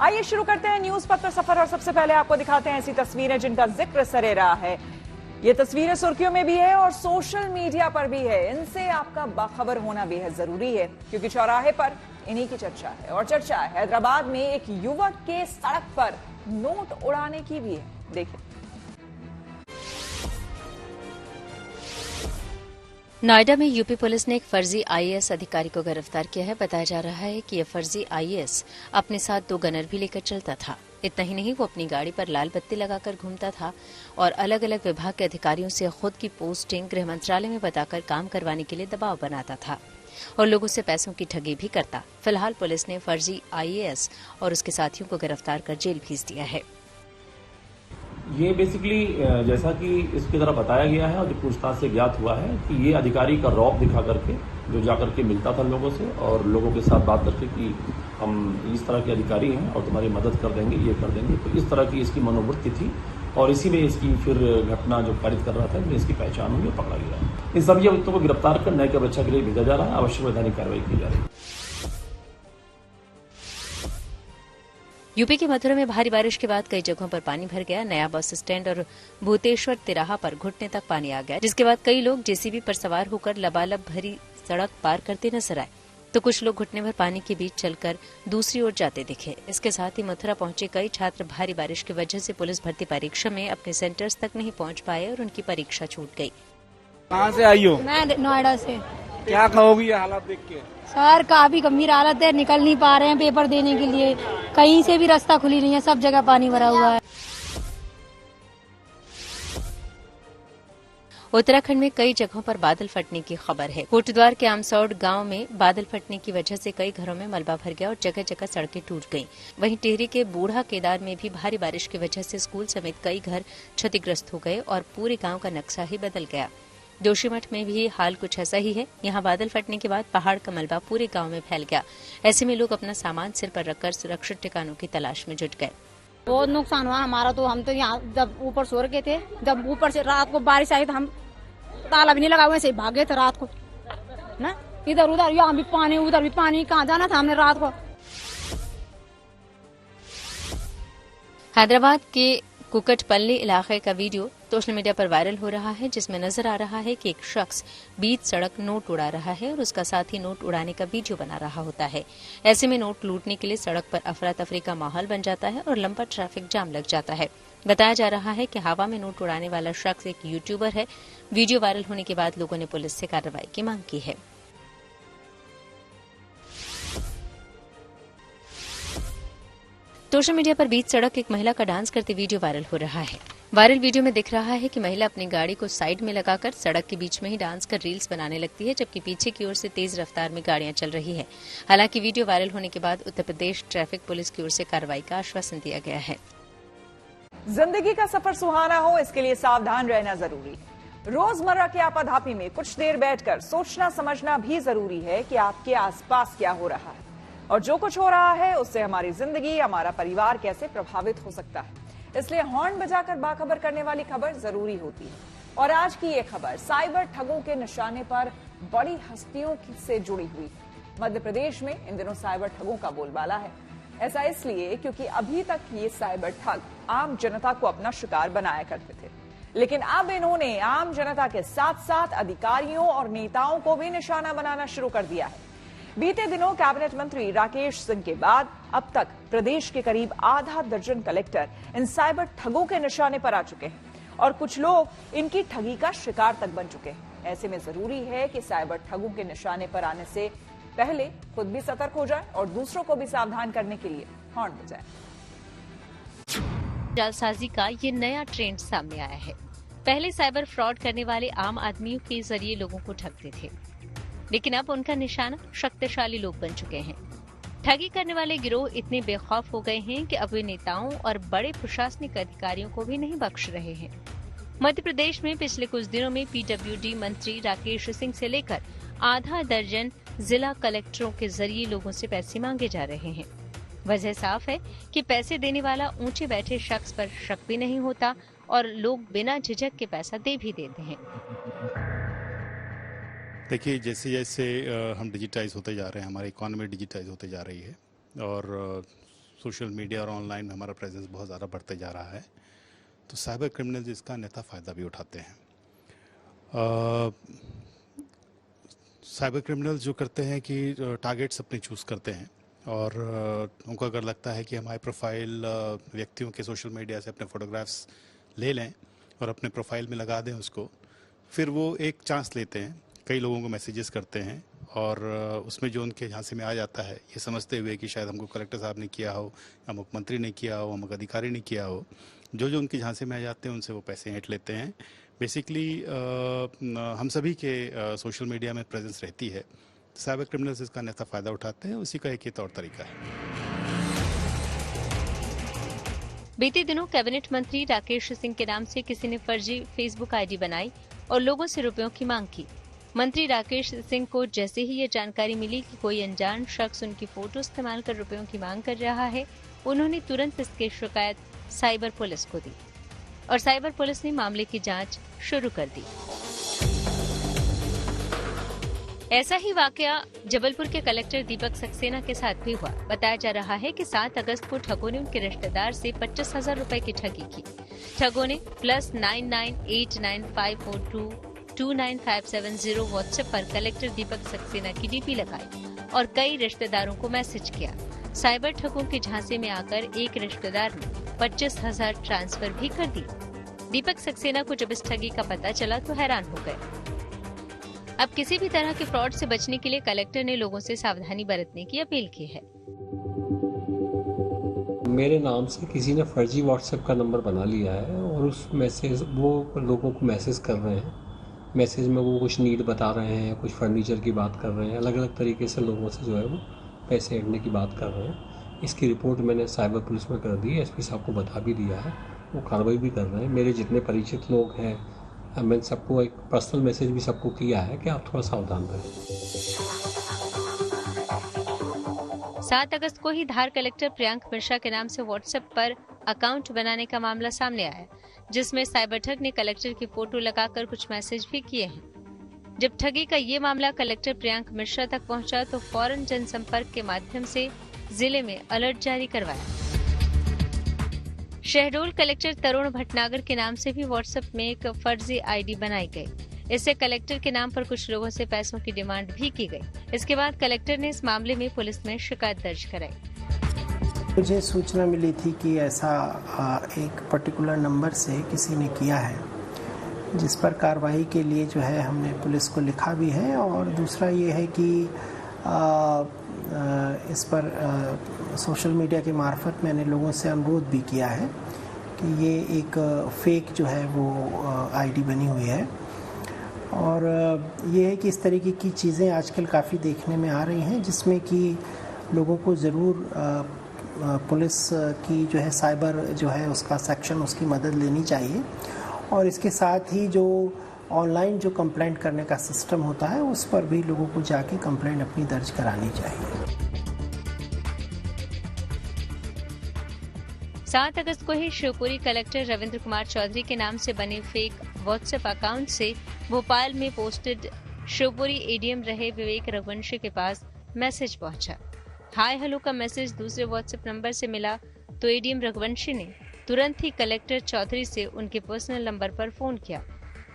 आइए शुरू करते हैं न्यूज पत्र सफर और सबसे पहले आपको दिखाते हैं ऐसी तस्वीरें जिनका जिक्र सरे रहा है। ये तस्वीरें सुर्खियों में भी है और सोशल मीडिया पर भी है। इनसे आपका बाखबर होना बेहद जरूरी है क्योंकि चौराहे पर इन्हीं की चर्चा है। और चर्चा हैदराबाद में एक युवक के सड़क पर नोट उड़ाने की भी है। देखिए, नोएडा में यूपी पुलिस ने एक फर्जी आईएएस अधिकारी को गिरफ्तार किया है। बताया जा रहा है कि यह फर्जी आईएएस अपने साथ 2 गनर भी लेकर चलता था। इतना ही नहीं, वो अपनी गाड़ी पर लाल बत्ती लगाकर घूमता था और अलग अलग विभाग के अधिकारियों से खुद की पोस्टिंग गृह मंत्रालय में बताकर काम करवाने के लिए दबाव बनाता था और लोगों से पैसों की ठगी भी करता। फिलहाल पुलिस ने फर्जी आईएएस और उसके साथियों को गिरफ्तार कर जेल भेज दिया है। ये बेसिकली जैसा कि इसकी तरह बताया गया है और जो पूछताछ से ज्ञात हुआ है कि ये अधिकारी का रौब दिखा करके जो जाकर के मिलता था लोगों से और लोगों के साथ बात करके कि हम इस तरह के अधिकारी हैं और तुम्हारी मदद कर देंगे, ये कर देंगे। तो इस तरह की इसकी मनोवृत्ति थी और इसी में इसकी फिर घटना जो कारित कर रहा था इसमें इसकी पहचान हुई और पकड़ा गया। इन सभी अभियुक्तों को गिरफ्तार कर न्यायिक परीक्षा के लिए भेजा जा रहा है। आवश्यक वैधानिक कार्रवाई की जा रही है। यूपी के मथुरा में भारी बारिश के बाद कई जगहों पर पानी भर गया। नया बस स्टैंड और भूतेश्वर तिराहा पर घुटने तक पानी आ गया, जिसके बाद कई लोग जेसीबी पर सवार होकर लबालब भरी सड़क पार करते नजर आए तो कुछ लोग घुटने भर पानी के बीच चलकर दूसरी ओर जाते दिखे। इसके साथ ही मथुरा पहुंचे कई छात्र भारी बारिश की वजह से पुलिस भर्ती परीक्षा में अपने सेंटर्स तक नहीं पहुंच पाए और उनकी परीक्षा छूट गई। कहाँ से आई हो? मैं नोएडा से। क्या कहोगी ये हालात देख के? सर काफी गंभीर हालत है, निकल नहीं पा रहे हैं पेपर देने के लिए। कहीं से भी रास्ता खुली नहीं है, सब जगह पानी भरा हुआ है। उत्तराखंड में कई जगहों पर बादल फटने की खबर है। कोटद्वार के आमसौड़ गांव में बादल फटने की वजह से कई घरों में मलबा भर गया और जगह जगह सड़कें टूट गईं। वहीं टिहरी के बूढ़ा केदार में भी भारी बारिश की वजह से स्कूल समेत कई घर क्षतिग्रस्त हो गए और पूरे गांव का नक्शा ही बदल गया। जोशीमठ में भी हाल कुछ ऐसा ही है। यहाँ बादल फटने के बाद पहाड़ का मलबा पूरे गांव में फैल गया। ऐसे में लोग अपना सामान सिर पर रखकर सुरक्षित ठिकानों की तलाश में जुट गए। बहुत नुकसान हुआ हमारा। तो हम तो यहाँ जब ऊपर सो रखे थे, जब ऊपर से रात को बारिश आई तो हम ताला भी नहीं लगा हुए से भागे थे रात को ना। इधर उधर यहाँ भी पानी, उधर भी पानी, कहाँ जाना था हमने रात को। हैदराबाद के कुकटपल्ली इलाके का वीडियो सोशल मीडिया पर वायरल हो रहा है, जिसमें नजर आ रहा है कि एक शख्स बीच सड़क नोट उड़ा रहा है और उसका साथी नोट उड़ाने का वीडियो बना रहा होता है। ऐसे में नोट लूटने के लिए सड़क पर अफरा तफरी का माहौल बन जाता है और लंबा ट्रैफिक जाम लग जाता है। बताया जा रहा है कि हवा में नोट उड़ाने वाला शख्स एक यूट्यूबर है। वीडियो वायरल होने के बाद लोगों ने पुलिस से कार्रवाई की मांग की है। सोशल मीडिया पर बीच सड़क एक महिला का डांस करते वीडियो वायरल हो रहा है। वायरल वीडियो में दिख रहा है कि महिला अपनी गाड़ी को साइड में लगाकर सड़क के बीच में ही डांस कर रील्स बनाने लगती है, जबकि पीछे की ओर से तेज रफ्तार में गाड़ियां चल रही है। हालांकि वीडियो वायरल होने के बाद उत्तर प्रदेश ट्रैफिक पुलिस की ओर से कार्रवाई का आश्वासन दिया गया है। जिंदगी का सफर सुहाना हो, इसके लिए सावधान रहना जरूरी है। रोजमर्रा की आपाधापी में कुछ देर बैठकर सोचना समझना भी जरूरी है कि आपके आसपास क्या हो रहा है और जो कुछ हो रहा है उससे हमारी जिंदगी, हमारा परिवार कैसे प्रभावित हो सकता है। इसलिए हॉर्न बजाकर बाखबर करने वाली खबर जरूरी होती है। और आज की ये खबर साइबर ठगों के निशाने पर बड़ी हस्तियों से जुड़ी हुई। मध्य प्रदेश में इन दिनों साइबर ठगों का बोलबाला है। ऐसा इसलिए क्योंकि अभी तक ये साइबर ठग आम जनता को अपना शिकार बनाया करते थे, लेकिन अब इन्होंने आम जनता के साथ साथ अधिकारियों और नेताओं को भी निशाना बनाना शुरू कर दिया है। बीते दिनों कैबिनेट मंत्री राकेश सिंह के बाद अब तक प्रदेश के करीब आधा दर्जन कलेक्टर इन साइबर ठगों के निशाने पर आ चुके हैं और कुछ लोग इनकी ठगी का शिकार तक बन चुके हैं। ऐसे में जरूरी है कि साइबर ठगों के निशाने पर आने से पहले खुद भी सतर्क हो जाए और दूसरों को भी सावधान करने के लिए हॉर्न बजाए। जालसाजी का ये नया ट्रेंड सामने आया है। पहले साइबर फ्रॉड करने वाले आम आदमियों के जरिए लोगों को ठगते थे, लेकिन अब उनका निशाना शक्तिशाली लोग बन चुके हैं। ठगी करने वाले गिरोह इतने बेखौफ हो गए हैं कि अब वे नेताओं और बड़े प्रशासनिक अधिकारियों को भी नहीं बख्श रहे हैं। मध्य प्रदेश में पिछले कुछ दिनों में पीडब्ल्यूडी मंत्री राकेश सिंह से लेकर आधा दर्जन जिला कलेक्टरों के जरिए लोगों से पैसे मांगे जा रहे हैं। वजह साफ है कि पैसे देने वाला ऊंचे बैठे शख्स पर शक भी नहीं होता और लोग बिना झिझक के पैसा दे भी देते हैं। देखिए, जैसे जैसे हम डिजिटाइज होते जा रहे हैं, हमारी इकॉनमी डिजिटाइज होते जा रही है और सोशल मीडिया और ऑनलाइन में हमारा प्रेजेंस बहुत ज़्यादा बढ़ते जा रहा है, तो साइबर क्रिमिनल्स इसका अन्यथा फ़ायदा भी उठाते हैं। साइबर क्रिमिनल्स जो करते हैं कि टारगेट्स अपने चूज़ करते हैं और उनको अगर लगता है कि हम हाई प्रोफाइल व्यक्तियों के सोशल मीडिया से अपने फ़ोटोग्राफ्स ले लें और अपने प्रोफाइल में लगा दें उसको, फिर वो एक चांस लेते हैं, कई लोगों को मैसेजेस करते हैं और उसमें जो उनके झांसे में आ जाता है, ये समझते हुए कि शायद हमको कलेक्टर साहब ने किया हो, या मुख्यमंत्री ने किया हो, अमुक अधिकारी ने किया हो, जो जो उनके झांसे में आ जाते हैं उनसे वो पैसे ऐंठ लेते हैं। बेसिकली हम सभी के सोशल मीडिया में प्रेजेंस रहती है, साइबर क्रिमिनल्स इसका अन्यथा फ़ायदा उठाते हैं, उसी का एक ही तौर तरीका है। बीते दिनों कैबिनेट मंत्री राकेश सिंह के नाम से किसी ने फर्जी फेसबुक आईडी बनाई और लोगों से रुपयों की मांग की। मंत्री राकेश सिंह को जैसे ही ये जानकारी मिली कि कोई अनजान शख्स उनकी फोटो इस्तेमाल कर रुपयों की मांग कर रहा है, उन्होंने तुरंत इसकी शिकायत साइबर पुलिस को दी और साइबर पुलिस ने मामले की जांच शुरू कर दी। ऐसा ही वाकया जबलपुर के कलेक्टर दीपक सक्सेना के साथ भी हुआ। बताया जा रहा है कि 7 अगस्त को ठगों ने उनके रिश्तेदार से 25,000 रुपए की ठगी की। ठगों ने +998954229570 व्हाट्सएप पर कलेक्टर दीपक सक्सेना की डीपी लगाई और कई रिश्तेदारों को मैसेज किया। साइबर ठगों के झांसे में आकर एक रिश्तेदार ने 25,000 ट्रांसफर भी कर दी। दीपक सक्सेना को जब इस ठगी का पता चला तो हैरान हो गए। अब किसी भी तरह के फ्रॉड से बचने के लिए कलेक्टर ने लोगों से सावधानी बरतने की अपील की है। मेरे नाम से किसी ने फर्जी व्हाट्सएप का नंबर बना लिया है और उस मैसेज वो लोगों को मैसेज कर रहे हैं। मैसेज में वो कुछ नीड बता रहे हैं, कुछ फर्नीचर की बात कर रहे हैं, अलग अलग तरीके से लोगों से जो है वो पैसे ऐंठने की बात कर रहे हैं। इसकी रिपोर्ट मैंने साइबर पुलिस में कर दी है, एसपी साहब को बता भी दिया है, वो कार्रवाई भी कर रहे हैं। मेरे जितने परिचित लोग हैं, मैंने सबको एक पर्सनल मैसेज भी सबको किया है कि आप थोड़ा सावधान रहें। 7 अगस्त को ही धार कलेक्टर प्रियांक मिश्रा के नाम से व्हाट्सएप पर अकाउंट बनाने का मामला सामने आया, जिसमें साइबर ठग ने कलेक्टर की फोटो लगाकर कुछ मैसेज भी किए हैं। जब ठगी का ये मामला कलेक्टर प्रियांक मिश्रा तक पहुंचा तो फौरन जनसंपर्क के माध्यम से जिले में अलर्ट जारी करवाया। शहडोल कलेक्टर तरुण भटनागर के नाम से भी व्हाट्सएप में एक फर्जी आईडी बनाई गई। इससे कलेक्टर के नाम पर कुछ लोगों से पैसों की डिमांड भी की गई। इसके बाद कलेक्टर ने इस मामले में पुलिस में शिकायत दर्ज कराई। मुझे सूचना मिली थी कि ऐसा एक पर्टिकुलर नंबर से किसी ने किया है, जिस पर कार्रवाई के लिए जो है हमने पुलिस को लिखा भी है। और दूसरा ये है कि इस पर सोशल मीडिया के मार्फत मैंने लोगों से अनुरोध भी किया है कि ये एक फेक जो है वो आईडी बनी हुई है। और ये है कि इस तरीके की चीज़ें आजकल काफ़ी देखने में आ रही हैं, जिसमें कि लोगों को ज़रूर पुलिस की जो है साइबर जो है उसका सेक्शन, उसकी मदद लेनी चाहिए। और इसके साथ ही जो ऑनलाइन जो कंप्लेंट करने का सिस्टम होता है, उस पर भी लोगों को जाके कंप्लेंट अपनी दर्ज करानी चाहिए। 7 अगस्त को ही शिवपुरी कलेक्टर रविंद्र कुमार चौधरी के नाम से बने फेक व्हाट्सएप अकाउंट से भोपाल में पोस्टेड शिवपुरी एडीएम रहे विवेक रघुवंशी के पास मैसेज पहुंचा। हाय हेलो का मैसेज दूसरे व्हाट्सएप नंबर से मिला तो एडीएम रघुवंशी ने तुरंत ही कलेक्टर चौधरी से उनके पर्सनल नंबर पर फोन किया।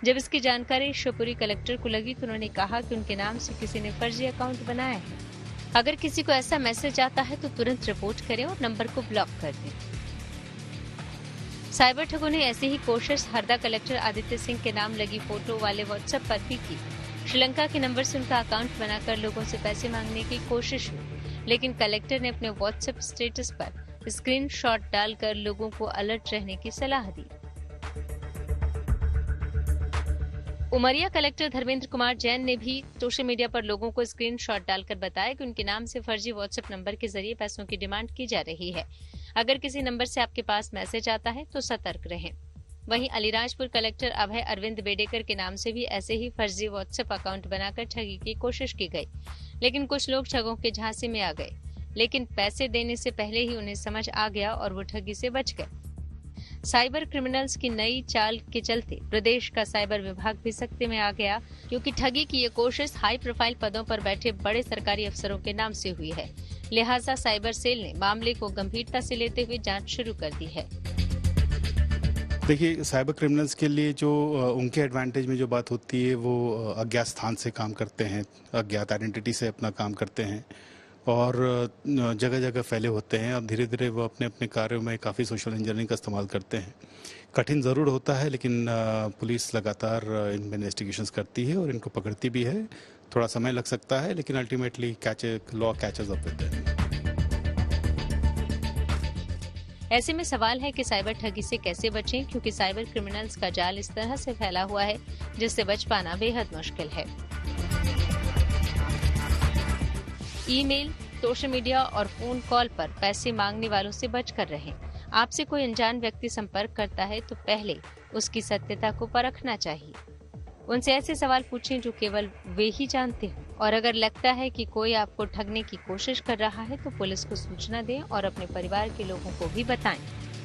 जब इसकी जानकारी शिवपुरी कलेक्टर को लगी तो उन्होंने कहा कि उनके नाम से किसी ने फर्जी अकाउंट बनाया है। अगर किसी को ऐसा मैसेज आता है तो तुरंत रिपोर्ट करें और नंबर को ब्लॉक कर दें। साइबर ठगों ने ऐसी ही कोशिश हरदा कलेक्टर आदित्य सिंह के नाम लगी फोटो वाले व्हाट्सएप पर भी की। श्रीलंका के नंबर से उनका अकाउंट बनाकर लोगों से पैसे मांगने की कोशिश हुई, लेकिन कलेक्टर ने अपने व्हाट्सएप स्टेटस पर स्क्रीनशॉट डालकर लोगों को अलर्ट रहने की सलाह दी। उमरिया कलेक्टर धर्मेंद्र कुमार जैन ने भी सोशल मीडिया पर लोगों को स्क्रीनशॉट डालकर बताया कि उनके नाम से फर्जी व्हाट्सएप नंबर के जरिए पैसों की डिमांड की जा रही है। अगर किसी नंबर से आपके पास मैसेज आता है तो सतर्क रहें। वहीं अलीराजपुर कलेक्टर अभय अरविंद बेडेकर के नाम से भी ऐसे ही फर्जी व्हाट्सएप अकाउंट बनाकर ठगी की कोशिश की गई, लेकिन कुछ लोग ठगों के झांसे में आ गए, लेकिन पैसे देने से पहले ही उन्हें समझ आ गया और वो ठगी से बच गए। साइबर क्रिमिनल्स की नई चाल के चलते प्रदेश का साइबर विभाग भी सख्ती में आ गया, क्योंकि ठगी की ये कोशिश हाई प्रोफाइल पदों पर बैठे बड़े सरकारी अफसरों के नाम से हुई है। लिहाजा साइबर सेल ने मामले को गंभीरता से लेते हुए जांच शुरू कर दी है। देखिए, साइबर क्रिमिनल्स के लिए जो उनके एडवांटेज में जो बात होती है वो अज्ञात स्थान से काम करते हैं, अज्ञात आइडेंटिटी से अपना काम करते हैं और जगह जगह फैले होते हैं। अब धीरे धीरे वो अपने अपने कार्यों में काफ़ी सोशल इंजीनियरिंग का इस्तेमाल करते हैं। कठिन ज़रूर होता है, लेकिन पुलिस लगातार इनमें इन्वेस्टिगेशंस करती है और इनको पकड़ती भी है। थोड़ा समय लग सकता है, लेकिन ultimately law catches up with them. ऐसे में सवाल है कि साइबर ठगी से कैसे बचें, क्योंकि साइबर क्रिमिनल्स का जाल इस तरह से फैला हुआ है जिससे बच पाना बेहद मुश्किल है। ईमेल, सोशल मीडिया और फोन कॉल पर पैसे मांगने वालों से बचकर रहें। आपसे कोई अनजान व्यक्ति संपर्क करता है तो पहले उसकी सत्यता को परखना चाहिए। उनसे ऐसे सवाल पूछें जो केवल वे ही जानते हो, और अगर लगता है कि कोई आपको ठगने की कोशिश कर रहा है तो पुलिस को सूचना दें और अपने परिवार के लोगों को भी बताएं।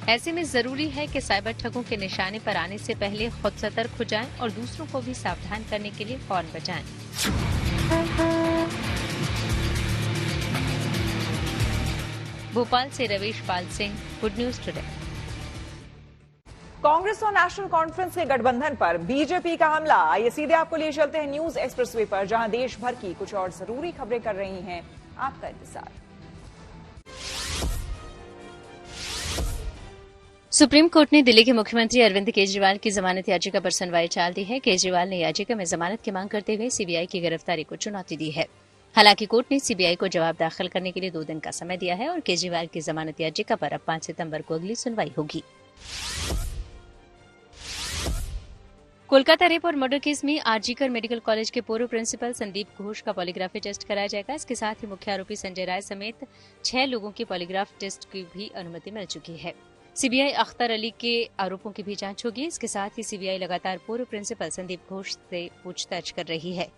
ऐसे में जरूरी है कि साइबर ठगों के निशाने पर आने से पहले खुद सतर्क हो जाएं और दूसरों को भी सावधान करने के लिए फोन बजाएं। भोपाल से Ravish Pal Singh, good news today. Congress और नेशनल कॉन्फ्रेंस के गठबंधन पर बीजेपी का हमला। आइए सीधे आपको लिए चलते हैं न्यूज एक्सप्रेसवे पर, जहां देश भर की कुछ और जरूरी खबरें कर रही हैं आपका इंतजार। सुप्रीम कोर्ट ने दिल्ली के मुख्यमंत्री अरविंद केजरीवाल की जमानत याचिका पर सुनवाई टाल दी है। केजरीवाल ने याचिका में जमानत की मांग करते हुए सीबीआई की गिरफ्तारी को चुनौती दी है। हालांकि कोर्ट ने सीबीआई को जवाब दाखिल करने के लिए 2 दिन का समय दिया है और केजरीवाल की जमानत याचिका पर अब 5 सितंबर को अगली सुनवाई होगी। कोलकाता रेप और मर्डर केस में आरजीकर मेडिकल कॉलेज के पूर्व प्रिंसिपल संदीप घोष का पॉलीग्राफी टेस्ट कराया जाएगा। इसके साथ ही मुख्य आरोपी संजय राय समेत 6 लोगों की पॉलीग्राफ टेस्ट की भी अनुमति मिल चुकी है। सीबीआई अख्तर अली के आरोपों की भी जांच होगी। इसके साथ ही सीबीआई लगातार पूर्व प्रिंसिपल संदीप घोष से पूछताछ कर रही है।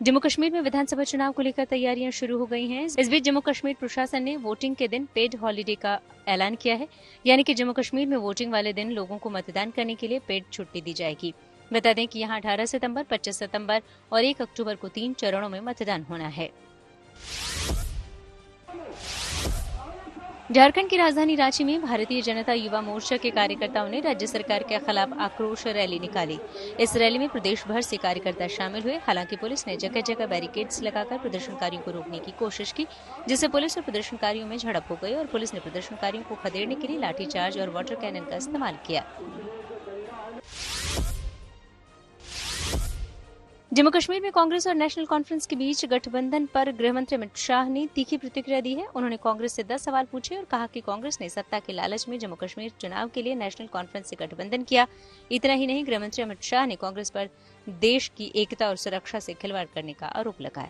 जम्मू कश्मीर में विधानसभा चुनाव को लेकर तैयारियां शुरू हो गई हैं। इस बीच जम्मू कश्मीर प्रशासन ने वोटिंग के दिन पेड हॉलिडे का ऐलान किया है, यानी कि जम्मू कश्मीर में वोटिंग वाले दिन लोगों को मतदान करने के लिए पेड छुट्टी दी जाएगी। बता दें कि यहां 18 सितंबर, 25 सितंबर और 1 अक्टूबर को 3 चरणों में मतदान होना है। झारखंड की राजधानी रांची में भारतीय जनता युवा मोर्चा के कार्यकर्ताओं ने राज्य सरकार के खिलाफ आक्रोश रैली निकाली। इस रैली में प्रदेश भर से कार्यकर्ता शामिल हुए। हालांकि पुलिस ने जगह जगह बैरिकेड्स लगाकर प्रदर्शनकारियों को रोकने की कोशिश की, जिससे पुलिस और प्रदर्शनकारियों में झड़प हो गई और पुलिस ने प्रदर्शनकारियों को खदेड़ने के लिए लाठीचार्ज और वाटर कैनन का इस्तेमाल किया। जम्मू कश्मीर में कांग्रेस और नेशनल कॉन्फ्रेंस के बीच गठबंधन पर गृहमंत्री अमित शाह ने तीखी प्रतिक्रिया दी है। उन्होंने कांग्रेस से 10 सवाल पूछे और कहा कि कांग्रेस ने सत्ता के लालच में जम्मू कश्मीर चुनाव के लिए नेशनल कॉन्फ्रेंस से गठबंधन किया। इतना ही नहीं, गृहमंत्री अमित शाह ने कांग्रेस पर देश की एकता और सुरक्षा से खिलवाड़ करने का आरोप लगाया।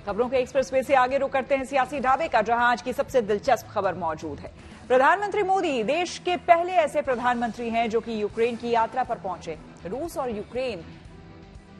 खबरों के एक्सप्रेसवे से आगे रुक करते हैं सियासी ढाबे का, जहां आज की सबसे दिलचस्प खबर मौजूद है। प्रधानमंत्री मोदी देश के पहले ऐसे प्रधानमंत्री हैं जो कि यूक्रेन की यात्रा पर पहुंचे। रूस और यूक्रेन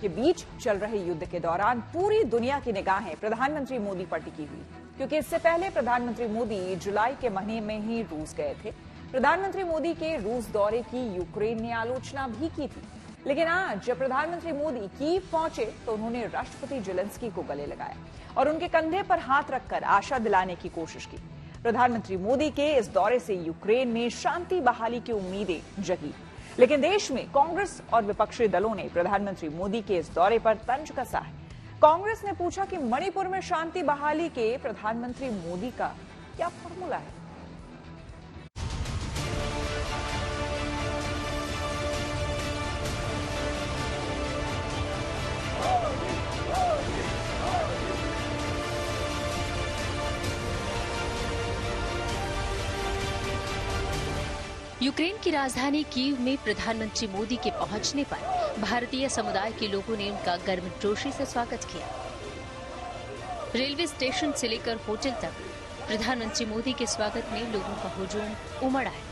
के बीच चल रहे युद्ध के दौरान पूरी दुनिया की निगाहें प्रधानमंत्री मोदी पर टिकी हुई, क्योंकि इससे पहले प्रधानमंत्री मोदी जुलाई के महीने में ही रूस गए थे। प्रधानमंत्री मोदी के रूस दौरे की यूक्रेन ने आलोचना भी की थी, लेकिन आज जब प्रधानमंत्री मोदी कीव पहुंचे तो उन्होंने राष्ट्रपति जेलेंस्की को गले लगाया और उनके कंधे पर हाथ रखकर आशा दिलाने की कोशिश की। प्रधानमंत्री मोदी के इस दौरे से यूक्रेन में शांति बहाली की उम्मीदें जगी, लेकिन देश में कांग्रेस और विपक्षी दलों ने प्रधानमंत्री मोदी के इस दौरे पर तंज कसा है। कांग्रेस ने पूछा कि मणिपुर में शांति बहाली के प्रधानमंत्री मोदी का क्या फॉर्मूला है। यूक्रेन की राजधानी कीव में प्रधानमंत्री मोदी के पहुंचने पर भारतीय समुदाय के लोगों ने उनका गर्मजोशी से स्वागत किया। रेलवे स्टेशन से लेकर होटल तक प्रधानमंत्री मोदी के स्वागत में लोगों का हुजूम उमड़ आया।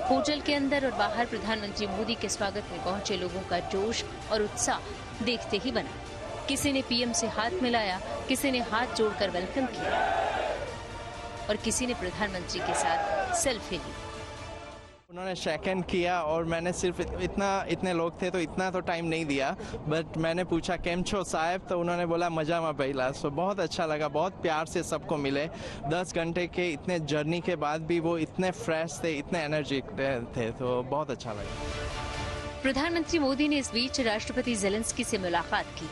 होटल के अंदर और बाहर प्रधानमंत्री मोदी के स्वागत में पहुंचे लोगों का जोश और उत्साह देखते ही बना। किसी ने पीएम से हाथ मिलाया, किसी ने हाथ जोड़कर वेलकम किया और किसी ने प्रधानमंत्री के साथ सेल्फी ली। उन्होंने सेकंड किया और मैंने सिर्फ इतने लोग थे तो इतना तो टाइम नहीं दिया, बट मैंने पूछा केम छो साहब, तो उन्होंने बोला मजा में पहला। सो बहुत अच्छा लगा, बहुत प्यार से सबको मिले। 10 घंटे के इतने जर्नी के बाद भी वो इतने फ्रेश थे, इतने एनर्जी थे, तो बहुत अच्छा लगा। प्रधानमंत्री मोदी ने इस बीच राष्ट्रपति ज़ेलेंस्की से मुलाकात की।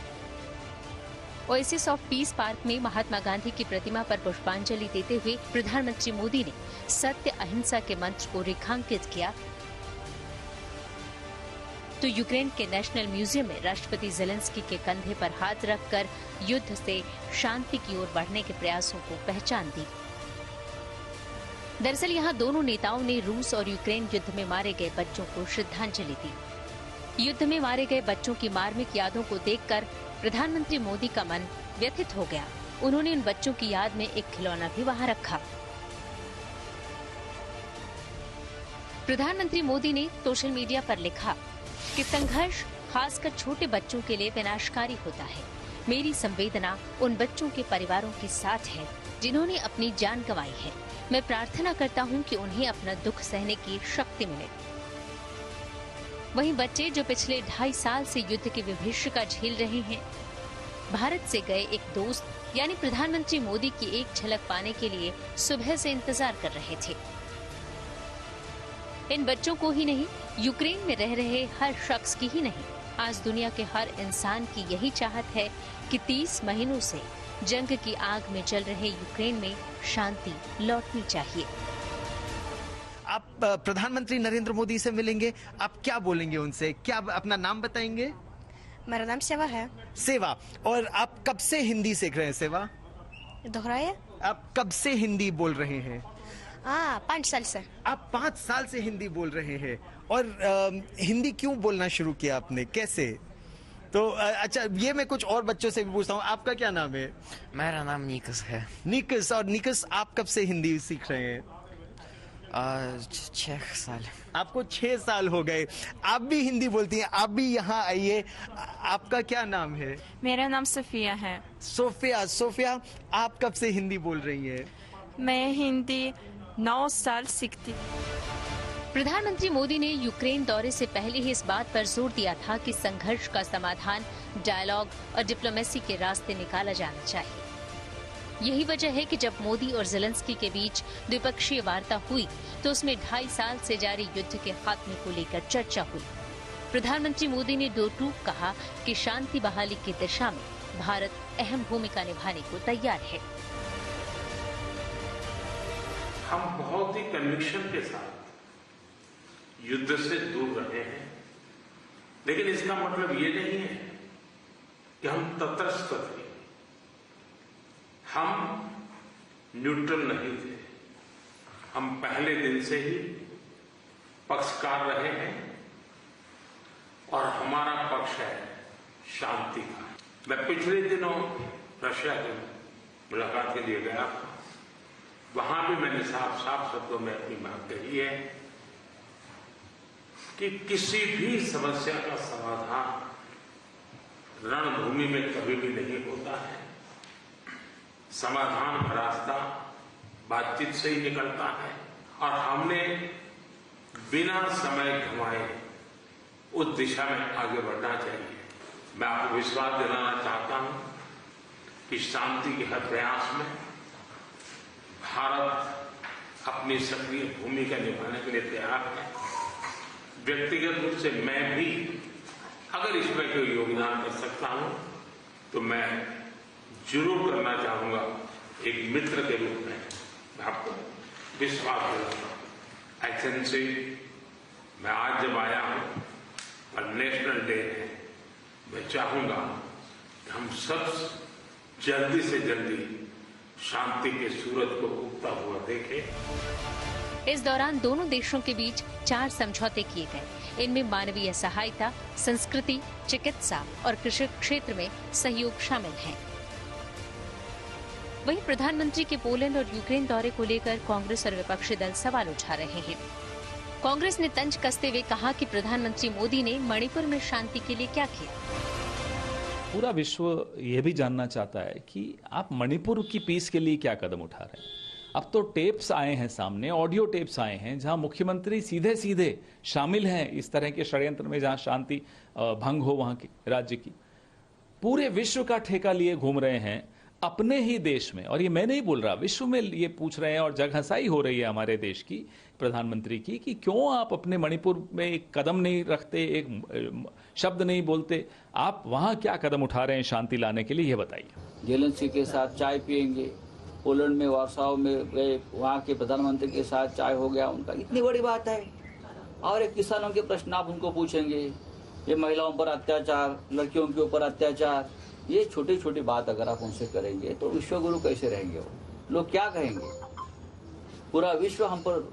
ओएसिस ऑफ पीस पार्क में महात्मा गांधी की प्रतिमा पर पुष्पांजलि देते हुए प्रधानमंत्री मोदी ने सत्य अहिंसा के मंत्र को रेखांकित किया, तो यूक्रेन के नेशनल म्यूजियम में राष्ट्रपति ज़ेलेंस्की के कंधे पर हाथ रखकर युद्ध से शांति की ओर बढ़ने के प्रयासों को पहचान दी। दरअसल यहाँ दोनों नेताओं ने रूस और यूक्रेन युद्ध में मारे गए बच्चों को श्रद्धांजलि दी। युद्ध में मारे गए बच्चों की मार्मिक यादों को देखकर प्रधानमंत्री मोदी का मन व्यथित हो गया। उन्होंने उन बच्चों की याद में एक खिलौना भी वहां रखा। प्रधानमंत्री मोदी ने सोशल मीडिया पर लिखा कि संघर्ष खासकर छोटे बच्चों के लिए विनाशकारी होता है। मेरी संवेदना उन बच्चों के परिवारों के साथ है जिन्होंने अपनी जान गंवाई है। मैं प्रार्थना करता हूं कि उन्हें अपना दुख सहने की शक्ति मिले। वहीं बच्चे जो पिछले 2.5 साल से युद्ध की विभीषिका झेल रहे हैं, भारत से गए एक दोस्त यानी प्रधानमंत्री मोदी की एक झलक पाने के लिए सुबह से इंतजार कर रहे थे। इन बच्चों को ही नहीं, यूक्रेन में रह रहे हर शख्स की ही नहीं, आज दुनिया के हर इंसान की यही चाहत है कि 30 महीनों से जंग की आग में जल रहे यूक्रेन में शांति लौटनी चाहिए। आप प्रधानमंत्री नरेंद्र मोदी से मिलेंगे, आप क्या बोलेंगे उनसे? क्या अपना नाम बताएंगे? मेरा नाम सेवा है। सेवा। और आप कब से हिंदी सीख रहे हैं सेवा? दोहराइए। आप कब से हिंदी बोल रहे हैं? 5 साल से। आप 5 साल से हिंदी बोल रहे हैं। और हिंदी क्यों बोलना शुरू किया आपने, कैसे? तो अच्छा, ये मैं कुछ और बच्चों से भी पूछता हूँ, आपका क्या नाम है? मेरा नाम निकस है। निकस। और निकस, आप कब से हिंदी सीख रहे हैं? 6 साल। आपको 6 साल हो गए, आप भी हिंदी बोलती हैं, आप भी यहाँ आइए। आपका क्या नाम है? मेरा नाम सोफिया है। सोफिया। सोफिया, आप कब से हिंदी बोल रही हैं? मैं हिंदी 9 साल सीखती। प्रधानमंत्री मोदी ने यूक्रेन दौरे से पहले ही इस बात पर जोर दिया था कि संघर्ष का समाधान डायलॉग और डिप्लोमेसी के रास्ते निकाला जाना चाहिए। यही वजह है कि जब मोदी और ज़ेलेंस्की के बीच द्विपक्षीय वार्ता हुई तो उसमें 2.5 साल से जारी युद्ध के खात्मे को लेकर चर्चा हुई। प्रधानमंत्री मोदी ने दो टूक कहा कि शांति बहाली की दिशा में भारत अहम भूमिका निभाने को तैयार है। हम बहुत ही कन्विक्शन के साथ युद्ध से दूर रहे हैं, लेकिन इसका मतलब ये नहीं है कि हम तटस्थ थे। हम न्यूट्रल नहीं थे। हम पहले दिन से ही पक्षकार रहे हैं और हमारा पक्ष है शांति का। मैं पिछले दिनों रशिया की मुलाकात के लिए गया था। वहां भी मैंने साफ शब्दों में अपनी बात कही है कि किसी भी समस्या का समाधान रणभूमि में कभी भी नहीं होता है। समाधान का रास्ता बातचीत से ही निकलता है और हमने बिना समय गंवाए उस दिशा में आगे बढ़ना चाहिए। मैं आपको विश्वास दिलाना चाहता हूं कि शांति के हर प्रयास में भारत अपनी सक्रिय भूमिका निभाने के लिए तैयार है। व्यक्तिगत रूप से मैं भी अगर इसमें कोई योगदान कर सकता हूं तो मैं जरूर करना चाहूंगा। एक मित्र के रूप में मैं आपको विश्वास दिलाता हूं। एक्सेलेंसी, मैं आज जब आया हूं और नेशनल डे है, मैं चाहूंगा कि हम सब जल्दी से जल्दी शांति के सूरज को उगता हुआ देखें। इस दौरान दोनों देशों के बीच 4 समझौते किए गए। इनमें मानवीय सहायता, संस्कृति, चिकित्सा और कृषि क्षेत्र में सहयोग शामिल है। वहीं प्रधानमंत्री के पोलैंड और यूक्रेन दौरे को लेकर कांग्रेस और विपक्षी दल सवाल उठा रहे हैं। कांग्रेस ने तंज कसते हुए कहा कि प्रधानमंत्री मोदी ने मणिपुर में शांति के लिए क्या किया। पूरा विश्व ये भी जानना चाहता है कि आप मणिपुर की पीस के लिए क्या कदम उठा रहे हैं। अब तो टेप्स आए हैं सामने, ऑडियो टेप्स आए हैं जहां मुख्यमंत्री सीधे सीधे शामिल हैं इस तरह के षड्यंत्र में जहां शांति भंग हो वहां की राज्य की। पूरे विश्व का ठेका लिए घूम रहे हैं अपने ही देश में, और ये मैं नहीं बोल रहा, विश्व में ये पूछ रहे हैं और जगहंसाई हो रही है हमारे देश की प्रधानमंत्री की कि क्यों आप अपने मणिपुर में एक कदम नहीं रखते, एक शब्द नहीं बोलते, आप वहां क्या कदम उठा रहे हैं शांति लाने के लिए, ये बताइए। जेलेंस्की के साथ चाय पियेंगे, पोलैंड में वार्साव में गए, वहाँ के प्रधानमंत्री के साथ चाय हो गया उनका, इतनी बड़ी बात है। और एक किसानों के प्रश्न आप उनको पूछेंगे, ये महिलाओं पर अत्याचार, लड़कियों के ऊपर अत्याचार, ये छोटी छोटी बात अगर आप उनसे करेंगे तो विश्वगुरु कैसे रहेंगे? वो लोग क्या कहेंगे? पूरा विश्व हम पर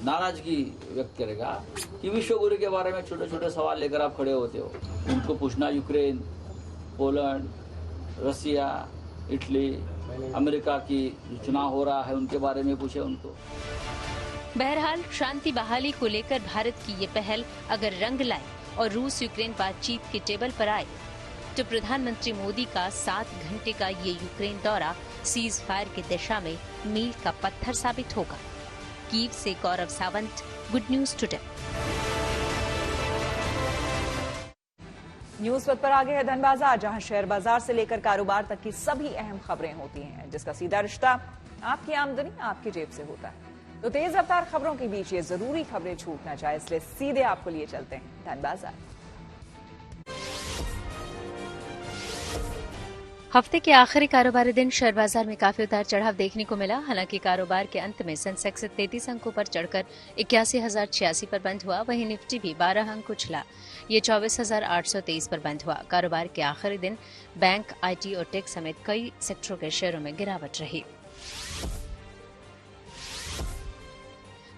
नाराजगी व्यक्त करेगा कि विश्वगुरु के बारे में छोटे छोटे सवाल लेकर आप खड़े होते हो। उनको पूछना यूक्रेन, पोलैंड, रसिया, इटली, अमेरिका की चुनाव हो रहा है उनके बारे में पूछे उनको। बहरहाल शांति बहाली को लेकर भारत की ये पहल अगर रंग लाए और रूस यूक्रेन बातचीत के टेबल पर आए तो प्रधानमंत्री मोदी का 7 घंटे का ये यूक्रेन दौरा सीज फायर की दिशा में मील का पत्थर साबित होगा। कीव से Gaurav Sawant, good news today. News पथ पर आगे है धन बाजार, जहां शेयर बाजार से लेकर कारोबार तक की सभी अहम खबरें होती हैं, जिसका सीधा रिश्ता आपकी आमदनी आपकी जेब से होता है। तो तेज रफ्तार खबरों के बीच ये जरूरी खबरें छूट ना जाए, इसलिए सीधे आपको लिए चलते हैं धन बाजार। हफ्ते के आखिरी कारोबारी दिन शेयर बाजार में काफी उतार चढ़ाव देखने को मिला। हालांकि कारोबार के अंत में सेंसेक्स 33 अंकों पर चढ़कर 81,086 पर बंद हुआ। वहीं निफ्टी भी 12 अंक उछला, ये 24,823 पर बंद हुआ। कारोबार के आखिरी दिन बैंक, आईटी और टेक समेत कई सेक्टरों के शेयरों में गिरावट रही।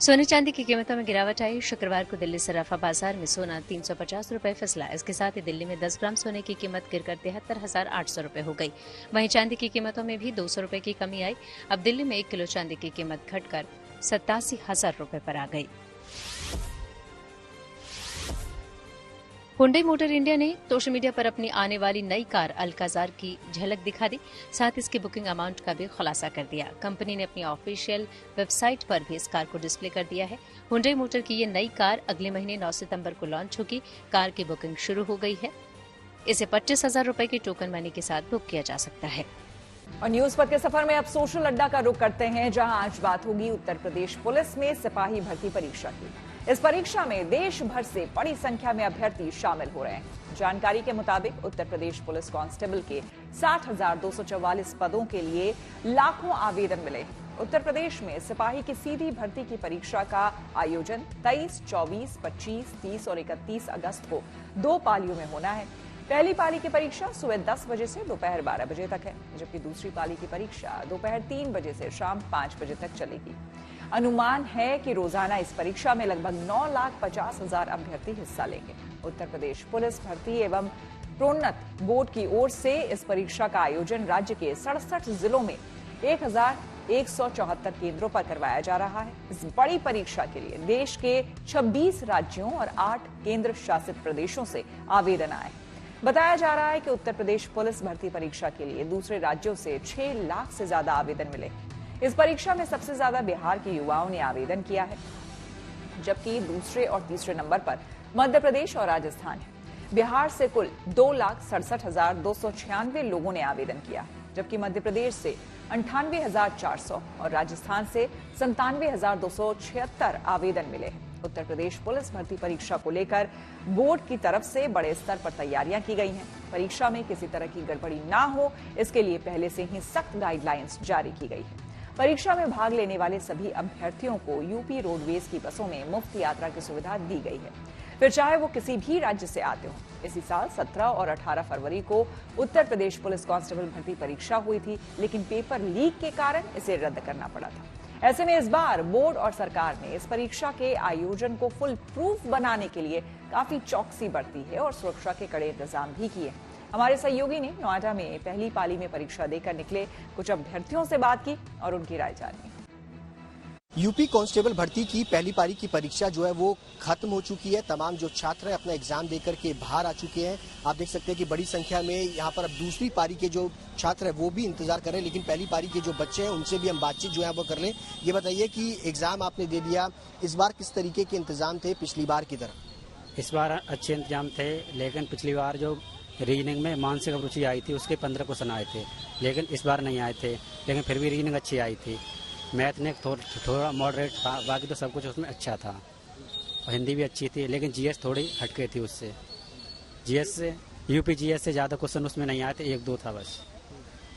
सोने चांदी की कीमतों में गिरावट आई। शुक्रवार को दिल्ली सराफा बाजार में सोना 350 रुपए फिसला। इसके साथ ही दिल्ली में 10 ग्राम सोने की कीमत गिरकर 73,800 रुपए हो गई। वहीं चांदी की कीमतों में भी 200 रुपए की कमी आई। अब दिल्ली में 1 किलो चांदी की कीमत घटकर 87,000 रुपए पर आ गई। हुंडई मोटर इंडिया ने सोशल मीडिया पर अपनी आने वाली नई कार अल्काजार की झलक दिखा दी, साथ इसके बुकिंग अमाउंट का भी खुलासा कर दिया। कंपनी ने अपनी ऑफिशियल वेबसाइट पर भी इस कार को डिस्प्ले कर दिया है। हुंडई मोटर की ये नई कार अगले महीने 9 सितंबर को लॉन्च होगी। कार की बुकिंग शुरू हो गई है। इसे 25,000 रुपए की टोकन मनी के साथ बुक किया जा सकता है। और न्यूज पर के सफर में अब सोशल अड्डा का रुख करते हैं, जहां आज बात होगी उत्तर प्रदेश पुलिस में सिपाही भर्ती परीक्षा की। इस परीक्षा में देश भर से बड़ी संख्या में अभ्यर्थी शामिल हो रहे हैं। जानकारी के मुताबिक उत्तर प्रदेश पुलिस कांस्टेबल के 60,244 पदों के लिए लाखों आवेदन मिले हैं। उत्तर प्रदेश में सिपाही की सीधी भर्ती की परीक्षा का आयोजन 23, 24, 25, 30 और 31 अगस्त को 2 पालियों में होना है। पहली पाली की परीक्षा सुबह 10 बजे से दोपहर 12 बजे तक है, जबकि दूसरी पाली की परीक्षा दोपहर 3 बजे से शाम 5 बजे तक चलेगी। अनुमान है कि रोजाना इस परीक्षा में लगभग 9,50,000 अभ्यर्थी हिस्सा लेंगे। उत्तर प्रदेश पुलिस भर्ती एवं प्रोन्नत बोर्ड की ओर से इस परीक्षा का आयोजन राज्य के 67 जिलों में 1,174 केंद्रों पर करवाया जा रहा है। इस बड़ी परीक्षा के लिए देश के 26 राज्यों और 8 केंद्र शासित प्रदेशों से आवेदन आए। बताया जा रहा है कि उत्तर प्रदेश पुलिस भर्ती परीक्षा के लिए दूसरे राज्यों से 6 लाख से ज्यादा आवेदन मिले। इस परीक्षा में सबसे ज्यादा बिहार के युवाओं ने आवेदन किया है, जबकि दूसरे और तीसरे नंबर पर मध्य प्रदेश और राजस्थान है। बिहार से कुल 2,67,296 लोगों ने आवेदन किया, जबकि मध्य प्रदेश से 98,400 और राजस्थान से 97,276 आवेदन मिले हैं। उत्तर प्रदेश पुलिस भर्ती परीक्षा को लेकर बोर्ड की तरफ से बड़े स्तर पर तैयारियां की गई हैं। परीक्षा में किसी तरह की गड़बड़ी ना हो, इसके लिए पहले से ही सख्त गाइडलाइंस जारी की गई है। परीक्षा में भाग लेने वाले सभी अभ्यर्थियों को यूपी रोडवेज की बसों में मुफ्त यात्रा की सुविधा दी गई है, फिर चाहे वो किसी भी राज्य से आते हो। इसी साल 17 और 18 फरवरी को उत्तर प्रदेश पुलिस कांस्टेबल भर्ती परीक्षा हुई थी, लेकिन पेपर लीक के कारण इसे रद्द करना पड़ा था। ऐसे में इस बार बोर्ड और सरकार ने इस परीक्षा के आयोजन को फुल प्रूफ बनाने के लिए काफी चौकसी बरती है और सुरक्षा के कड़े इंतजाम भी किए। हमारे सहयोगी ने नोएडा में पहली पाली में परीक्षा देकर निकले कुछ अभ्यर्थियों से बात की और उनकी राय जानी। यूपी कांस्टेबल भर्ती की पहली पारी की परीक्षा जो है वो खत्म हो चुकी है। तमाम जो छात्र हैं अपना एग्जाम देकर के बाहर आ चुके हैं। आप देख सकते हैं कि बड़ी संख्या में यहाँ पर अब दूसरी पारी के जो छात्र हैं वो भी इंतजार कर रहे हैं, लेकिन पहली पारी के जो बच्चे हैं उनसे भी हम बातचीत जो है वो कर लें। ये बताइए कि एग्जाम आपने दे दिया, इस बार किस तरीके के इंतजाम थे पिछली बार की तरह? इस बार अच्छे इंतजाम थे, लेकिन पिछली बार जो रीजनिंग में मानसिक अभिरुचि आई थी उसके 15 क्वेश्चन आए थे, लेकिन इस बार नहीं आए थे। लेकिन फिर भी रीजनिंग अच्छी आई थी। मैथ ने थोड़ा मॉडरेट था, बाकी तो सब कुछ उसमें अच्छा था। और हिंदी भी अच्छी थी, लेकिन जीएस थोड़ी हटके थी उससे। जीएस से यूपी जीएस से ज़्यादा क्वेश्चन उसमें नहीं आए थे, 1-2 था बस।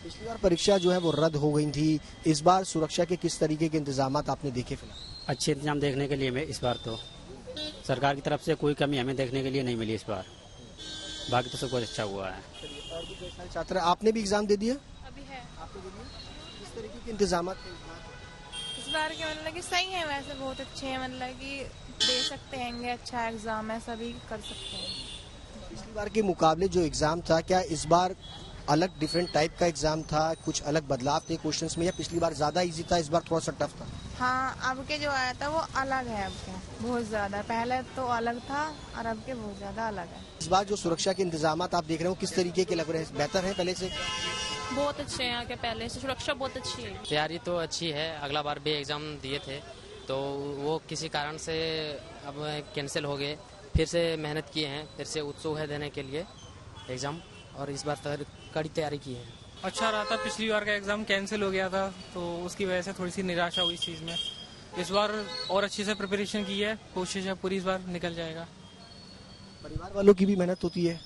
पिछली बार परीक्षा जो है वो रद्द हो गई थी, इस बार सुरक्षा के किस तरीके के इंतजाम आपने देखे? फिलहाल अच्छे इंतजाम देखने के लिए मैं इस बार तो सरकार की तरफ से कोई कमी हमें देखने के लिए नहीं मिली इस बार, बाकी तो सब कुछ अच्छा हुआ है। और भी कई सारे छात्र, आपने भी एग्जाम दे दिया? अभी है। आपने दे दिया? किस तरीके के इंतजाम थे इस बार के? मतलब कि सही है, वैसे बहुत अच्छे हैं, मतलब कि दे सकते हैं, अच्छा एग्जाम है, सभी कर सकते हैं। पिछली बार के मुकाबले जो एग्जाम था, क्या इस बार अलग डिफरेंट टाइप का एग्जाम था? कुछ अलग बदलाव थे क्वेश्चंस में, या पिछली बार ज्यादा इजी था, इस बार थोड़ा सा टफ था? हाँ, अब के जो आया था वो अलग है, अब के बहुत ज्यादा। पहले तो अलग था और अब के बहुत ज्यादा अलग है। इस बार जो सुरक्षा के इंतजाम आप देख रहे हो किस तरीके के लग रहे हैं? बेहतर है पहले से? बहुत अच्छे हैं यहाँ के, पहले से सुरक्षा बहुत अच्छी है। तैयारी तो अच्छी है, अगला बार भी एग्जाम दिए थे तो वो किसी कारण से अब कैंसिल हो गए। फिर से मेहनत किए हैं, फिर से उत्सुक है देने के लिए एग्जाम, और इस बार कड़ी तैयारी की है। अच्छा रहा था, पिछली बार का एग्जाम कैंसिल हो गया था तो उसकी वजह से थोड़ी सी निराशा हुई इस चीज़ में। इस बार और अच्छे से प्रिपरेशन की है, कोशिश है पूरी इस बार निकल जाएगा। परिवार वालों की भी मेहनत होती है?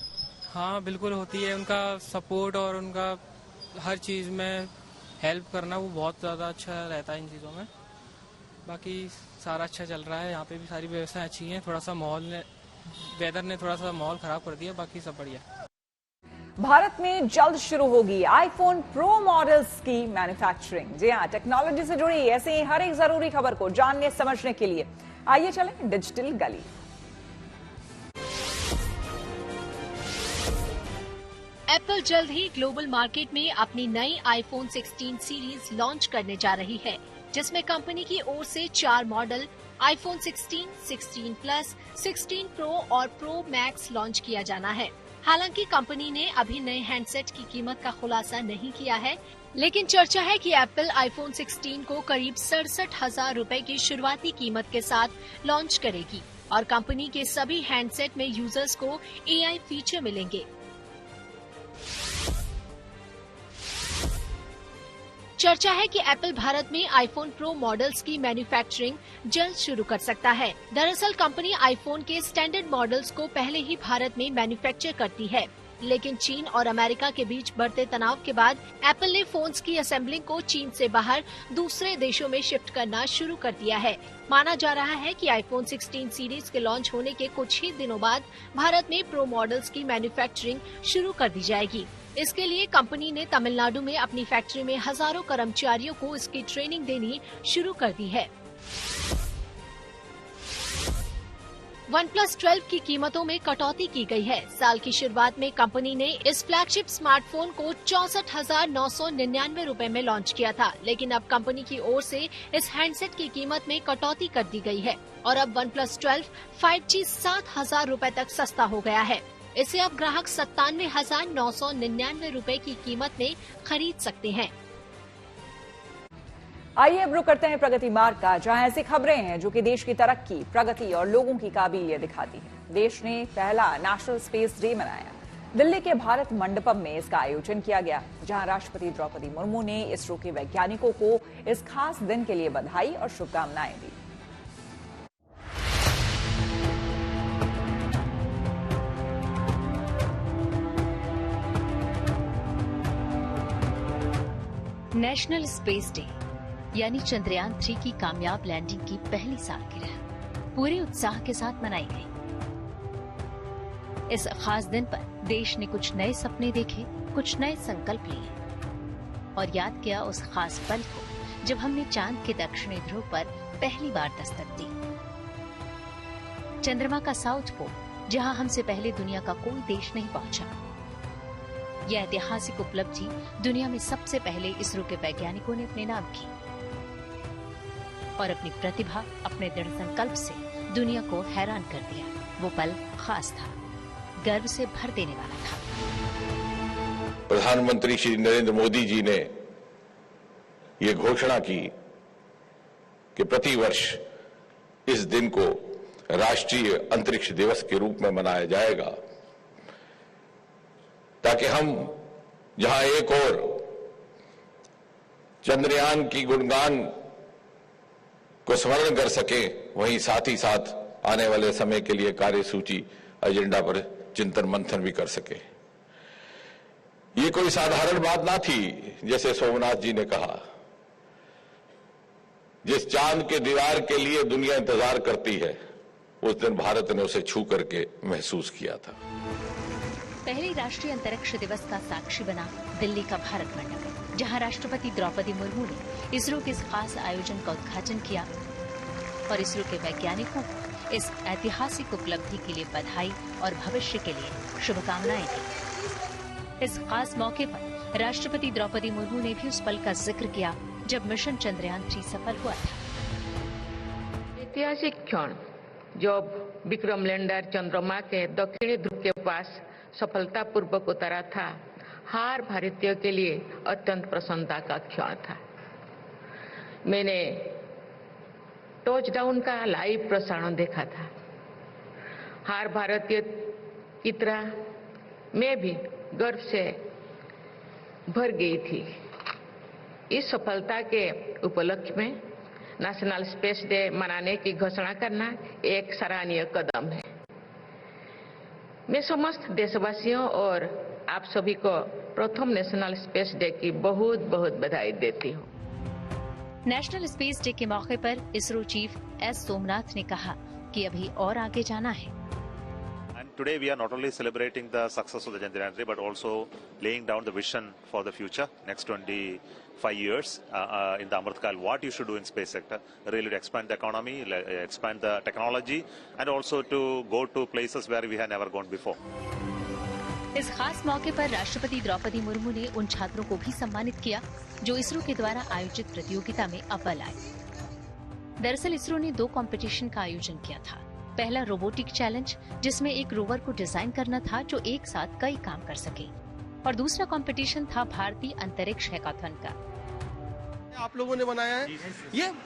हाँ बिल्कुल होती है, उनका सपोर्ट और उनका हर चीज़ में हेल्प करना वो बहुत ज़्यादा अच्छा रहता है इन चीज़ों में। बाकी सारा अच्छा चल रहा है, यहाँ पे भी सारी व्यवस्थाएं अच्छी हैं। थोड़ा सा वेदर ने थोड़ा सा माहौल खराब कर दिया, बाकी सब बढ़िया। भारत में जल्द शुरू होगी आईफोन प्रो मॉडल्स की मैन्युफैक्चरिंग। जी हां, टेक्नोलॉजी से जुड़ी ऐसे ही हर एक जरूरी खबर को जानने समझने के लिए आइए चलें डिजिटल गली। एप्पल जल्द ही ग्लोबल मार्केट में अपनी नई आईफोन 16 सीरीज लॉन्च करने जा रही है, जिसमें कंपनी की ओर से 4 मॉडल आईफोन 16, 16 प्लस, 16 प्रो और प्रो मैक्स लॉन्च किया जाना है। हालांकि कंपनी ने अभी नए हैंडसेट की कीमत का खुलासा नहीं किया है, लेकिन चर्चा है कि एप्पल आईफोन 16 को करीब 67,000 रुपए की शुरुआती कीमत के साथ लॉन्च करेगी और कंपनी के सभी हैंडसेट में यूजर्स को एआई फीचर मिलेंगे। चर्चा है कि एप्पल भारत में आईफोन प्रो मॉडल्स की मैन्युफैक्चरिंग जल्द शुरू कर सकता है। दरअसल कंपनी आईफोन के स्टैंडर्ड मॉडल्स को पहले ही भारत में मैन्युफैक्चर करती है, लेकिन चीन और अमेरिका के बीच बढ़ते तनाव के बाद एप्पल ने फोन्स की असेंबलिंग को चीन से बाहर दूसरे देशों में शिफ्ट करना शुरू कर दिया है। माना जा रहा है कि आईफोन 16 सीरीज के लॉन्च होने के कुछ ही दिनों बाद भारत में प्रो मॉडल्स की मैन्युफैक्चरिंग शुरू कर दी जाएगी। इसके लिए कंपनी ने तमिलनाडु में अपनी फैक्ट्री में हजारों कर्मचारियों को इसकी ट्रेनिंग देनी शुरू कर दी है। OnePlus 12 की कीमतों में कटौती की गई है। साल की शुरुआत में कंपनी ने इस फ्लैगशिप स्मार्टफोन को 64,999 रुपए में लॉन्च किया था, लेकिन अब कंपनी की ओर से इस हैंडसेट की कीमत में कटौती कर दी गई है और अब OnePlus 12 5G 7,000 रुपए तक सस्ता हो गया है। इसे अब ग्राहक 97,999 रुपए की कीमत में खरीद सकते हैं। आइए अब रुक करते हैं प्रगति मार्ग का, जहां ऐसी खबरें हैं जो कि देश की तरक्की, प्रगति और लोगों की काबिलियत दिखाती है। देश ने पहला नेशनल स्पेस डे मनाया। दिल्ली के भारत मंडपम में इसका आयोजन किया गया, जहां राष्ट्रपति द्रौपदी मुर्मू ने इसरो के वैज्ञानिकों को इस खास दिन के लिए बधाई और शुभकामनाएं दी। नेशनल स्पेस डे यानी चंद्रयान 3 की कामयाब लैंडिंग की पहली सालगिरह पूरे उत्साह के साथ मनाई गई। इस खास दिन पर देश ने कुछ नए सपने देखे, कुछ नए संकल्प लिए और याद किया उस खास पल को जब हमने चांद के दक्षिणी ध्रुव पर पहली बार दस्तक दी। चंद्रमा का साउथ पोल, जहां हमसे पहले दुनिया का कोई देश नहीं पहुंचा। यह ऐतिहासिक उपलब्धि दुनिया में सबसे पहले इसरो के वैज्ञानिकों ने अपने नाम की। और अपनी प्रतिभा, अपने दृढ़ संकल्प से दुनिया को हैरान कर दिया। वो पल खास था, गर्व से भर देने वाला था। प्रधानमंत्री श्री नरेंद्र मोदी जी ने ये घोषणा की कि प्रतिवर्ष इस दिन को राष्ट्रीय अंतरिक्ष दिवस के रूप में मनाया जाएगा, ताकि हम जहां एक और चंद्रयान की गुणगान को स्मरण कर सके, वहीं साथ ही साथ आने वाले समय के लिए कार्यसूची एजेंडा पर चिंतन मंथन भी कर सके। ये कोई साधारण बात ना थी। जैसे सोमनाथ जी ने कहा, जिस चांद के दीदार के लिए दुनिया इंतजार करती है, उस दिन भारत ने उसे छू करके महसूस किया था। पहले राष्ट्रीय अंतरिक्ष दिवस का साक्षी बना दिल्ली का भारत मंडप, जहां राष्ट्रपति द्रौपदी मुर्मू ने इसरो के इस खास आयोजन का उद्घाटन किया और इसरो के वैज्ञानिकों को इस ऐतिहासिक उपलब्धि के लिए बधाई और भविष्य के लिए शुभकामनाएं दी। इस खास मौके पर राष्ट्रपति द्रौपदी मुर्मू ने भी उस पल का जिक्र किया जब मिशन चंद्रयान 3 सफल हुआ था। ऐतिहासिक क्षण जब विक्रम लैंडर चंद्रमा के दक्षिणी ध्रुव के पास सफलतापूर्वक उतरा था, हर भारतीय के लिए अत्यंत प्रसन्नता का क्षण था। मैंने टचडाउन का लाइव प्रसारण देखा था। हर भारतीय की तरह मैं भी गर्व से भर गई थी। इस सफलता के उपलक्ष्य में नेशनल स्पेस डे मनाने की घोषणा करना एक सराहनीय कदम है। मैं समस्त देशवासियों और आप सभी को प्रथम नेशनल स्पेस डे की बहुत बहुत बधाई देती हूँ। नेशनल स्पेस डे के मौके पर इसरो चीफ एस सोमनाथ ने कहा कि अभी और आगे जाना है। Today we are not only celebrating the success of the Chandrayaan 3, but also laying down the vision for the future, next 25 years in the Amritkal, what you should do in space sector, really to expand the economy, expand the technology, and also to go to places where we have never gone before. इस खास मौके पर राष्ट्रपति द्रौपदी मुर्मू ने उन छात्रों को भी सम्मानित किया जो इसरो के द्वारा आयोजित प्रतियोगिता में अव्वल आए। दरअसल इसरो ने 2 कंपटीशन का आयोजन किया था। पहला रोबोटिक चैलेंज, जिसमें एक रोवर को डिजाइन करना था जो एक साथ कई काम कर सके, और दूसरा कंपटीशन था भारतीय अंतरिक्ष हैकाथन का। आप लोगों ने बनाया है,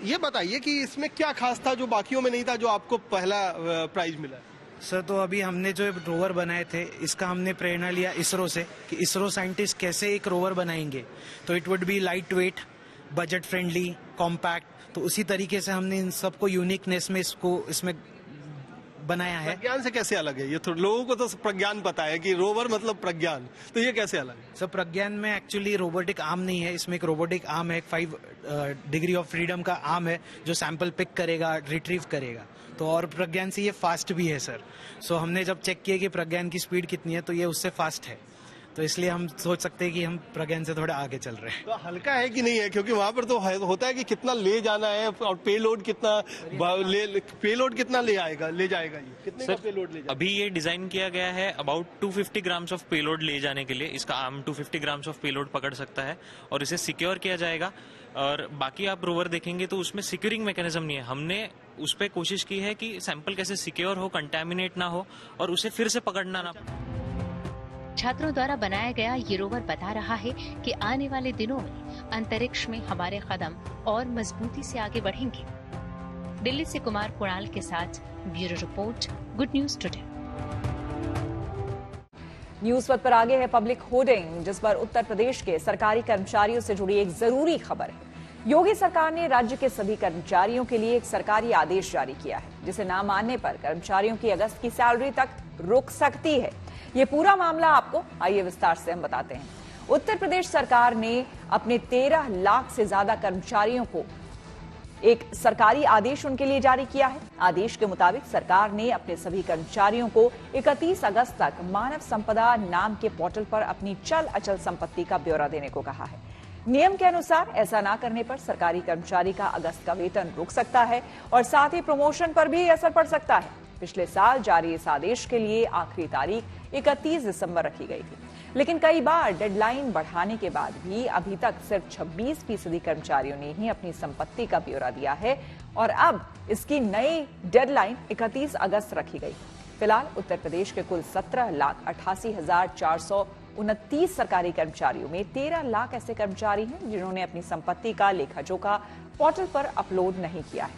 ये बताइए कि इसमें क्या खास था जो बाकियों में नहीं था, जो आपको पहला प्राइज मिला? सर, तो अभी हमने जो रोवर बनाए थे, इसका हमने प्रेरणा लिया इसरो से कि इसरो साइंटिस्ट कैसे एक रोवर बनाएंगे, तो it would be light weight, budget friendly, compact. तो उसी तरीके से हमने इन सबको यूनिकनेस में इसमें बनाया है। प्रज्ञान से कैसे अलग है? ये तो लोगों को तो प्रज्ञान पता है कि रोवर मतलब प्रज्ञान, तो ये कैसे अलग है? सर, प्रज्ञान में एक्चुअली रोबोटिक आर्म नहीं है, इसमें एक रोबोटिक आर्म है, एक 5 डिग्री ऑफ फ्रीडम का आर्म है जो सैंपल पिक करेगा, रिट्रीव करेगा। तो और प्रज्ञान से ये फास्ट भी है सर। सो हमने जब चेक किया कि प्रज्ञान की स्पीड कितनी है, तो ये उससे फास्ट है, तो इसलिए हम सोच सकते हैं कि हम प्रज्ञान से थोड़ा आगे चल रहे हैं। तो हल्का है कि नहीं है? क्योंकि वहाँ पर तो होता है कि कितना ले जाना है और पेलोड कितना ले जाएगा ये कितने का पेलोड ले जाएगा? अभी ये डिजाइन किया गया है अबाउट 250 ग्राम्स ऑफ पेलोड ले जाने के लिए। इसका आर्म 250 ग्राम्स ऑफ पेलोड पकड़ सकता है और इसे सिक्योर किया जाएगा। और बाकी आप रोवर देखेंगे तो उसमें सिक्योरिंग मैकेनिज्म नहीं है। हमने उस पर कोशिश की है कि सैंपल कैसे सिक्योर हो, कंटेमिनेट ना हो और उसे फिर से पकड़ना ना। छात्रों द्वारा बनाया गया ये रोवर बता रहा है कि आने वाले दिनों में अंतरिक्ष में हमारे कदम और मजबूती से आगे बढ़ेंगे। दिल्ली से कुमार कुणाल के साथ bureau report, good news today. News पथ पर आगे है पब्लिक होर्डिंग, जिस पर उत्तर प्रदेश के सरकारी कर्मचारियों से जुड़ी एक जरूरी खबर है। योगी सरकार ने राज्य के सभी कर्मचारियों के लिए एक सरकारी आदेश जारी किया है, जिसे ना मानने पर कर्मचारियों की अगस्त की सैलरी तक रुक सकती है। ये पूरा मामला आपको आइए विस्तार से हम बताते हैं। उत्तर प्रदेश सरकार ने अपने 13 लाख से ज्यादा कर्मचारियों को एक सरकारी आदेश उनके लिए जारी किया है। आदेश के मुताबिक सरकार ने अपने सभी कर्मचारियों को 31 अगस्त तक मानव संपदा नाम के पोर्टल पर अपनी चल अचल संपत्ति का ब्यौरा देने को कहा है। नियम के अनुसार ऐसा ना करने पर सरकारी कर्मचारी का अगस्त का वेतन रुक सकता है और साथ ही प्रमोशन पर भी असर पड़ सकता है। पिछले साल जारी इस आदेश के लिए आखिरी तारीख 31 दिसंबर रखी गई थी। लेकिन कई बार डेडलाइन बढ़ाने के बाद भी अभी तक सिर्फ 26% कर्मचारियों ने ही अपनी संपत्ति का ब्यौरा दिया है और अब इसकी नई डेडलाइन 31 अगस्त रखी गई। फिलहाल उत्तर प्रदेश के कुल 17,88,429 सरकारी कर्मचारियों में 13 लाख ऐसे कर्मचारी हैं जिन्होंने अपनी संपत्ति का लेखा जोखा पोर्टल पर अपलोड नहीं किया है।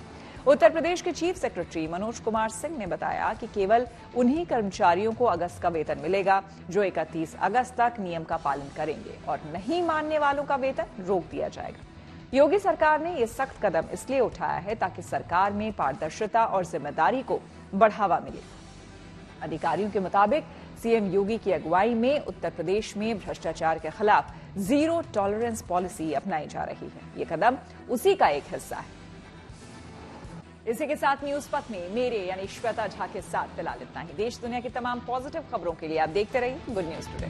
उत्तर प्रदेश के चीफ सेक्रेटरी मनोज कुमार सिंह ने बताया कि केवल उन्हीं कर्मचारियों को अगस्त का वेतन मिलेगा जो 31 अगस्त तक नियम का पालन करेंगे और नहीं मानने वालों का वेतन रोक दिया जाएगा। योगी सरकार ने यह सख्त कदम इसलिए उठाया है ताकि सरकार में पारदर्शिता और जिम्मेदारी को बढ़ावा मिले। अधिकारियों के मुताबिक सीएम योगी की अगुवाई में उत्तर प्रदेश में भ्रष्टाचार के खिलाफ जीरो टॉलरेंस पॉलिसी अपनाई जा रही है। यह कदम उसी का एक हिस्सा है। इसी के साथ न्यूज पथ में मेरे यानी श्वेता झा के साथ फिलहाल इतना ही। देश दुनिया की तमाम पॉजिटिव खबरों के लिए आप देखते रहिए गुड न्यूज टुडे।